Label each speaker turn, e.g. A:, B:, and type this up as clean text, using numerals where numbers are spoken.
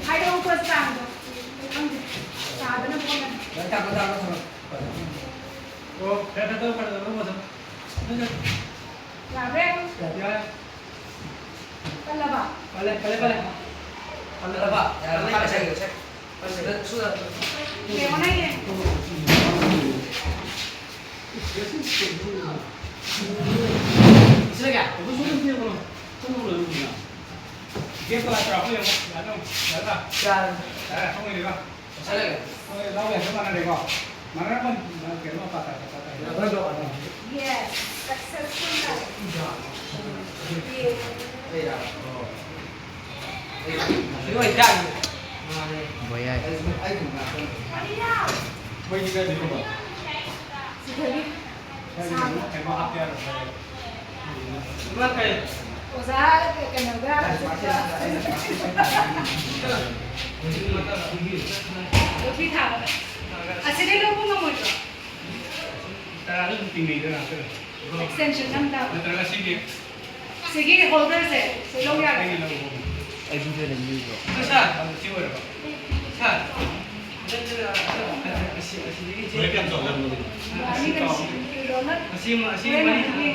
A: 하이로 버스 안 돼. 사드는 뭐냐? 야, 왜? 빨라 봐. 왜 원하게? Yes, successful.
B: Boy ay.
A: Usaha cái nào ra? Phi thảo. À, sẽ đây đâu cũng ngon rồi. Extension năm đâu? Sige cái holder sẽ lâu ra.
B: Ay video na video ko.
A: Ini kan si donat. Ini